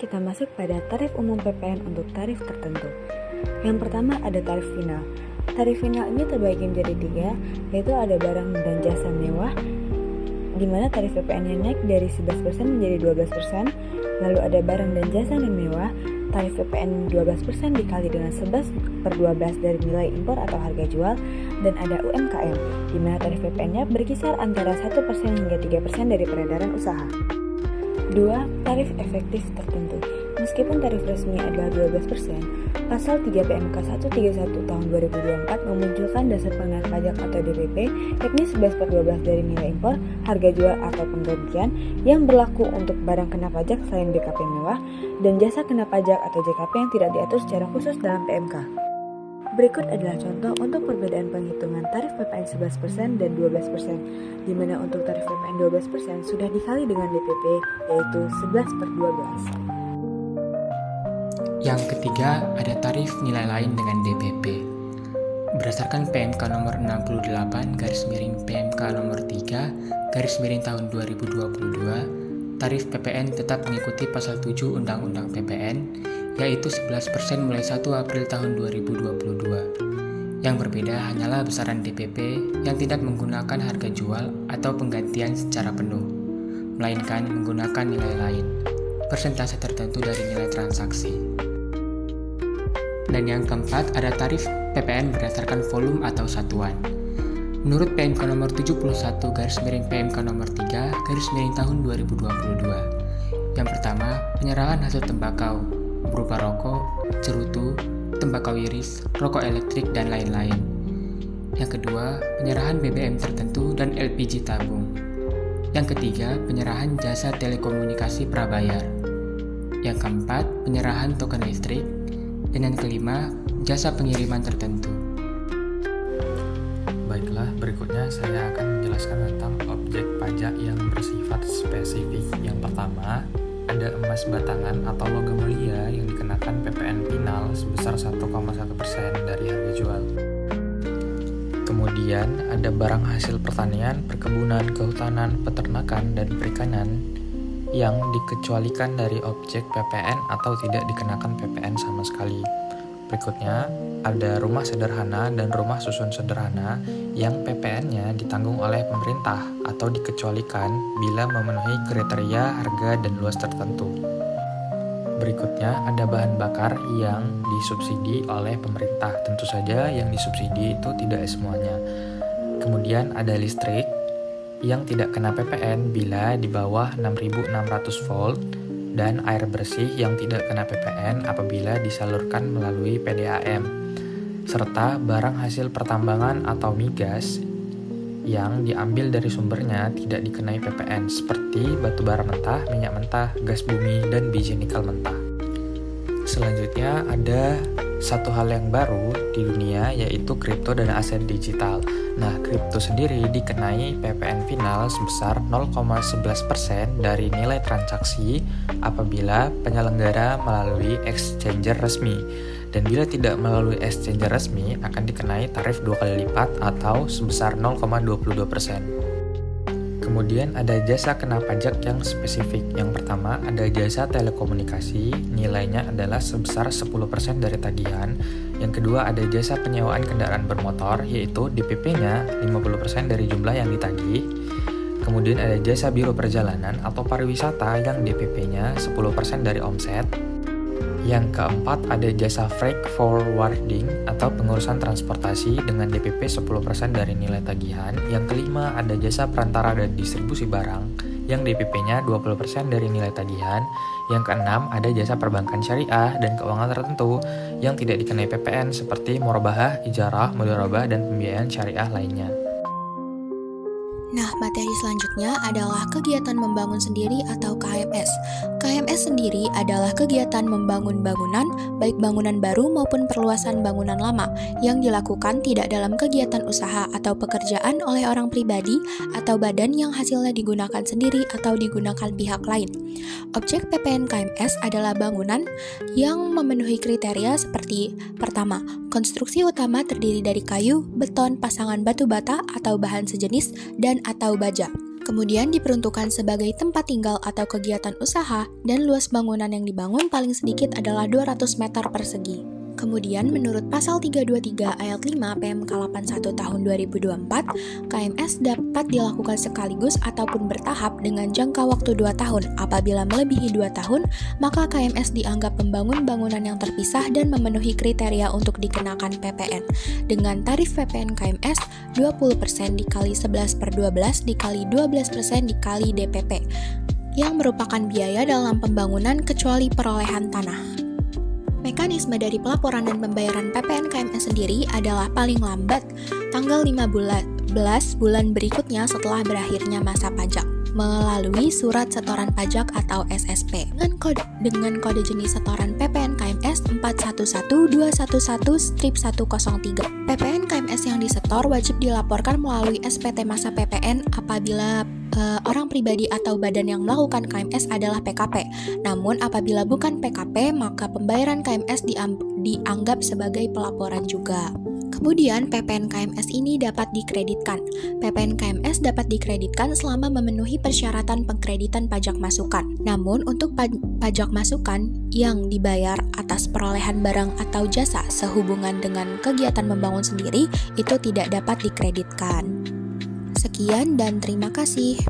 kita masuk pada tarif umum PPN untuk tarif tertentu. Yang pertama ada tarif final. Tarif final ini terbagi menjadi 3, yaitu ada barang dan jasa mewah, di mana tarif PPN-nya naik dari 11% menjadi 12%, lalu ada barang dan jasa non-mewah, tarif PPN 12% dikali dengan 11/12 dari nilai impor atau harga jual, dan ada UMKM, di mana tarif PPN-nya berkisar antara 1% hingga 3% dari peredaran usaha. 2. Tarif efektif tertentu. Meskipun tarif resmi adalah 12%, Pasal 3 PMK 131 tahun 2024 memunculkan dasar pengenaan pajak atau DPP, yakni 11/12 dari nilai impor, harga jual atau penggantian, yang berlaku untuk barang kena pajak selain BKP mewah, dan jasa kena pajak atau JKP yang tidak diatur secara khusus dalam PMK. Berikut adalah contoh untuk perbedaan penghitungan tarif PPN 11% dan 12%, di mana untuk tarif PPN 12% sudah dikali dengan DPP, yaitu 11/12. Yang ketiga, ada tarif nilai lain dengan DPP. Berdasarkan PMK nomor 68/PMK nomor 3/, tahun 2022, tarif PPN tetap mengikuti pasal 7 Undang-Undang PPN, yaitu 11% mulai 1 April tahun 2022. Yang berbeda hanyalah besaran DPP yang tidak menggunakan harga jual atau penggantian secara penuh, melainkan menggunakan nilai lain, persentase tertentu dari nilai transaksi. Dan yang keempat, ada tarif PPN berdasarkan volume atau satuan. Menurut PMK nomor 71/PMK nomor 3/, tahun 2022. Yang pertama, penyerahan hasil tembakau berupa rokok, cerutu, tembakau iris, rokok elektrik, dan lain-lain. Yang kedua, penyerahan BBM tertentu dan LPG tabung. Yang ketiga, penyerahan jasa telekomunikasi prabayar. Yang keempat, penyerahan token listrik. Dan yang kelima, jasa pengiriman tertentu. Baiklah, berikutnya saya akan menjelaskan tentang objek pajak yang bersifat spesifik. Yang pertama, ada emas batangan atau logam mulia yang dikenakan PPN final sebesar 1,1% dari harga jual. Kemudian ada barang hasil pertanian, perkebunan, kehutanan, peternakan, dan perikanan yang dikecualikan dari objek PPN atau tidak dikenakan PPN sama sekali. Berikutnya, ada rumah sederhana dan rumah susun sederhana yang PPN-nya ditanggung oleh pemerintah atau dikecualikan bila memenuhi kriteria harga dan luas tertentu. Berikutnya, ada bahan bakar yang disubsidi oleh pemerintah. Tentu saja yang disubsidi itu tidak semuanya. Kemudian ada listrik yang tidak kena PPN bila di bawah 6.600 volt, dan air bersih yang tidak kena PPN apabila disalurkan melalui PDAM, serta barang hasil pertambangan atau migas yang diambil dari sumbernya tidak dikenai PPN seperti batu bara mentah, minyak mentah, gas bumi, dan biji nikel mentah. Selanjutnya ada satu hal yang baru di dunia, yaitu kripto dan aset digital. Nah, kripto sendiri dikenai PPN final sebesar 0,11% dari nilai transaksi apabila penyelenggara melalui exchanger resmi. Dan bila tidak melalui exchanger resmi akan dikenai tarif 2 kali lipat atau sebesar 0,22%. Kemudian ada jasa kena pajak yang spesifik. Yang pertama ada jasa telekomunikasi, nilainya adalah sebesar 10% dari tagihan. Yang kedua ada jasa penyewaan kendaraan bermotor, yaitu DPP-nya 50% dari jumlah yang ditagih. Kemudian ada jasa biro perjalanan atau pariwisata yang DPP-nya 10% dari omset. Yang keempat ada jasa freight forwarding atau pengurusan transportasi dengan DPP 10% dari nilai tagihan. Yang kelima ada jasa perantara dan distribusi barang yang DPP-nya 20% dari nilai tagihan. Yang keenam ada jasa perbankan syariah dan keuangan tertentu yang tidak dikenai PPN seperti murabahah, ijarah, mudharabah, dan pembiayaan syariah lainnya. Nah, materi selanjutnya adalah kegiatan membangun sendiri atau KMS. KMS sendiri adalah kegiatan membangun bangunan, baik bangunan baru maupun perluasan bangunan lama, yang dilakukan tidak dalam kegiatan usaha atau pekerjaan oleh orang pribadi atau badan yang hasilnya digunakan sendiri atau digunakan pihak lain. Objek PPN KMS adalah bangunan yang memenuhi kriteria seperti: pertama, konstruksi utama terdiri dari kayu, beton, pasangan batu bata atau bahan sejenis, dan atau baja. Kemudian diperuntukkan sebagai tempat tinggal atau kegiatan usaha, dan luas bangunan yang dibangun paling sedikit adalah 200 meter persegi. Kemudian menurut pasal 323 ayat 5 PMK 81 tahun 2024, KMS dapat dilakukan sekaligus ataupun bertahap dengan jangka waktu 2 tahun. Apabila melebihi 2 tahun, maka KMS dianggap membangun bangunan yang terpisah dan memenuhi kriteria untuk dikenakan PPN. Dengan tarif PPN KMS 20% dikali 11/12 dikali 12% dikali DPP, yang merupakan biaya dalam pembangunan kecuali perolehan tanah. Mekanisme dari pelaporan dan pembayaran PPN KMS sendiri adalah paling lambat tanggal 15 bulan berikutnya setelah berakhirnya masa pajak melalui surat setoran pajak atau SSP dengan kode jenis setoran PPN KMS 411211/103. PPN KMS yang disetor wajib dilaporkan melalui SPT masa PPN apabila orang pribadi atau badan yang melakukan KMS adalah PKP. Namun apabila bukan PKP, maka pembayaran KMS dianggap sebagai pelaporan juga. Kemudian PPN KMS ini dapat dikreditkan. PPN KMS dapat dikreditkan selama memenuhi persyaratan pengkreditan pajak masukan. Namun untuk pajak masukan yang dibayar atas perolehan barang atau jasa sehubungan dengan kegiatan membangun sendiri itu tidak dapat dikreditkan. Sekian dan terima kasih.